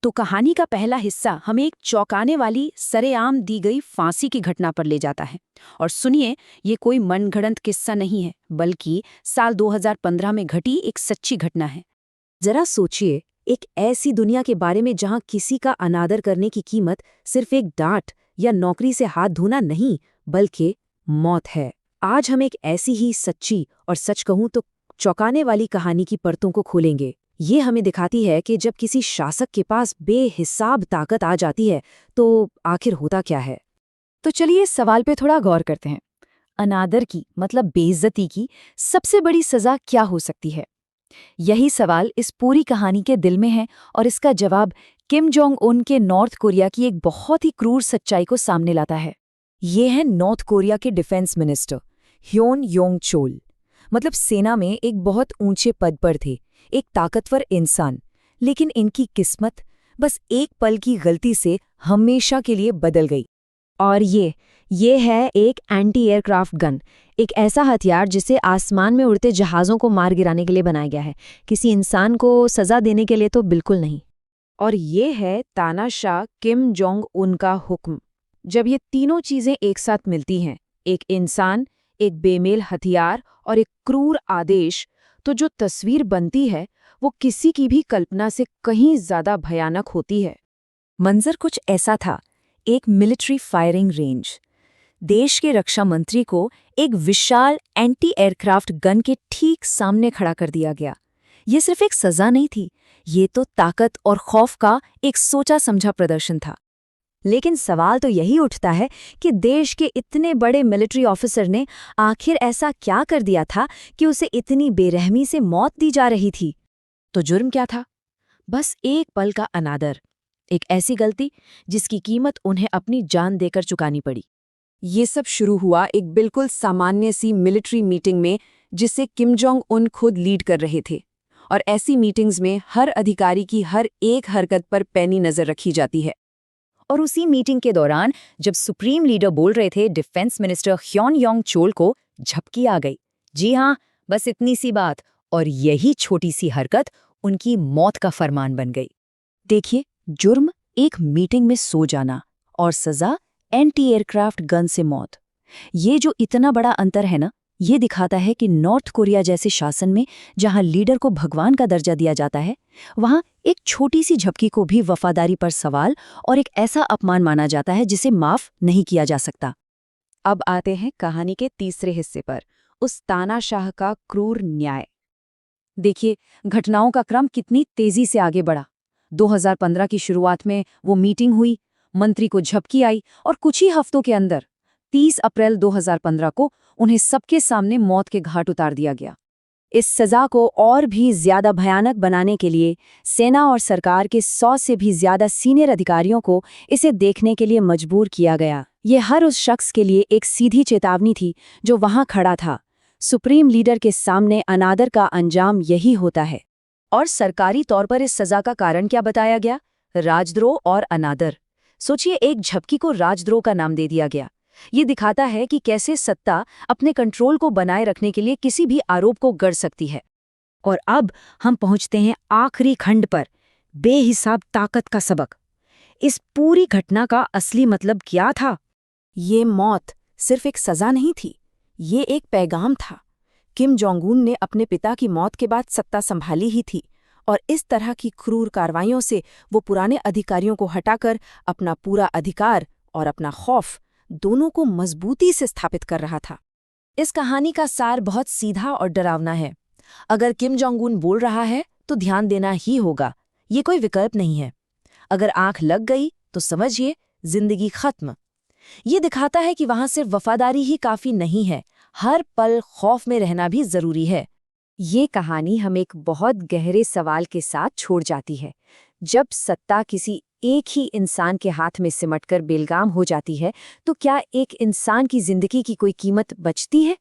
तो कहानी का पहला हिस्सा हमें एक चौंकाने वाली सरेआम दी गई फांसी की घटना पर ले जाता है। और सुनिए, ये कोई मनगढ़ंत किस्सा नहीं है, बल्कि साल 2015 में घटी एक सच्ची घटना है। जरा सोचिए, एक ऐसी दुनिया के बारे में जहां किसी का अनादर करने की कीमत सिर्फ एक डांट या नौकरी से हाथ धोना नहीं, बल्कि मौत है। आज हम एक ऐसी ही सच्ची और सच कहूं तो चौंकाने वाली कहानी की परतों को खोलेंगे। ये हमें दिखाती है कि जब किसी शासक के पास बेहिसाब ताकत आ जाती है तो आखिर होता क्या है। तो चलिए इस सवाल पे थोड़ा गौर करते हैं। अनादर की मतलब बेइज्जती की सबसे बड़ी सजा क्या हो सकती है? यही सवाल इस पूरी कहानी के दिल में है, और इसका जवाब किम जोंग उन के नॉर्थ कोरिया की एक बहुत ही क्रूर सच्चाई को सामने लाता है। ये है नॉर्थ कोरिया के defence minister Hyeon Yong Chola. मतलब सेना में एक बहुत ऊंचे पद पर थे, एक ताकतवर इंसान। लेकिन इनकी किस्मत बस एक पल की गलती से हमेशा के लिए बदल गई। और ये है एक एंटी एयरक्राफ्ट गन, एक ऐसा हथियार जिसे आसमान में उड़ते जहाज़ों को मार गिराने के लिए बनाया गया है, किसी इंसान को सज़ा देने के लिए तो बिल्कुल नहीं। और ये है तानाशाह किम जोंग उन का हुक्म। जब ये तीनों चीज़ें एक साथ मिलती हैं, एक इंसान, एक बेमेल हथियार और एक क्रूर आदेश, तो जो तस्वीर बनती है वो किसी की भी कल्पना से कहीं ज़्यादा भयानक होती है। मंजर कुछ ऐसा था, एक मिलिट्री फायरिंग रेंज। देश के रक्षा मंत्री को एक विशाल एंटी एयरक्राफ्ट गन के ठीक सामने खड़ा कर दिया गया। ये सिर्फ एक सजा नहीं थी, ये तो ताकत और खौफ का एक सोचा समझा प्रदर्शन था। लेकिन सवाल तो यही उठता है कि देश के इतने बड़े मिलिट्री ऑफिसर ने आखिर ऐसा क्या कर दिया था कि उसे इतनी बेरहमी से मौत दी जा रही थी। तो जुर्म क्या था? बस एक पल का अनादर, एक ऐसी गलती जिसकी कीमत उन्हें अपनी जान देकर चुकानी पड़ी। ये सब शुरू हुआ एक बिल्कुल सामान्य सी मिलिट्री मीटिंग में, जिसे किम जोंग उन खुद लीड कर रहे थे। और ऐसी मीटिंग्स में हर अधिकारी की हर एक हरकत पर पैनी नजर रखी जाती है। और उसी मीटिंग के दौरान जब सुप्रीम लीडर बोल रहे थे, defence minister Hyeon Yong Chola को झपकी आ गई। जी हाँ, बस इतनी सी बात, और यही छोटी सी हरकत उनकी मौत का फरमान बन गई। देखिए, जुर्म एक मीटिंग में सो जाना और सजा एंटी एयरक्राफ्ट गन से मौत। ये जो इतना बड़ा अंतर है ना, ये दिखाता है कि नॉर्थ कोरिया जैसे शासन में जहां लीडर को भगवान का दर्जा दिया जाता है, वहां एक छोटी सी झपकी को भी वफादारी पर सवाल और एक ऐसा अपमान माना जाता है जिसे माफ नहीं किया जा सकता। अब आते हैं कहानी के तीसरे हिस्से पर, उस तानाशाह का क्रूर न्याय। देखिए, घटनाओं का क्रम कितनी तेजी से आगे बढ़ा। 2015 की शुरुआत में वो मीटिंग हुई, मंत्री को झपकी आई, और कुछ ही हफ्तों के अंदर 30 अप्रैल 2015 को उन्हें सबके सामने मौत के घाट उतार दिया गया। इस सजा को और भी ज्यादा भयानक बनाने के लिए सेना और सरकार के 100 से भी ज्यादा सीनियर अधिकारियों को इसे देखने के लिए मजबूर किया गया। ये हर उस शख्स के लिए एक सीधी चेतावनी थी जो वहां खड़ा था। सुप्रीम लीडर के सामने अनादर का अंजाम यही होता है। और सरकारी तौर पर इस सजा का कारण क्या बताया गया? राजद्रोह और अनादर। सोचिए, एक झपकी को राजद्रोह का नाम दे दिया गया। ये दिखाता है कि कैसे सत्ता अपने कंट्रोल को बनाए रखने के लिए किसी भी आरोप को गढ़ सकती है। और अब हम पहुंचते हैं आखिरी खंड पर, बेहिसाब ताकत का सबक। इस पूरी घटना का असली मतलब क्या था? ये मौत सिर्फ एक सजा नहीं थी, ये एक पैगाम था। किम जोंग उन ने अपने पिता की मौत के बाद सत्ता संभाली ही थी, और इस तरह की क्रूर कार्रवाइयों से वो पुराने अधिकारियों को हटाकर अपना पूरा अधिकार और अपना खौफ दोनों को मजबूती से स्थापित कर रहा था। इस कहानी का सार बहुत सीधा और डरावना है। अगर किम जोंग उन बोल रहा है तो ध्यान देना ही होगा, ये कोई विकल्प नहीं है। अगर आंख लग गई तो समझिए जिंदगी खत्म। ये दिखाता है कि वहां सिर्फ वफादारी ही काफी नहीं है, हर पल खौफ में रहना भी जरूरी है। ये कहानी हमें एक बहुत गहरे सवाल के साथ छोड़ जाती है। जब सत्ता किसी एक ही इंसान के हाथ में सिमटकर बेलगाम हो जाती है, तो क्या एक इंसान की जिंदगी की कोई कीमत बचती है?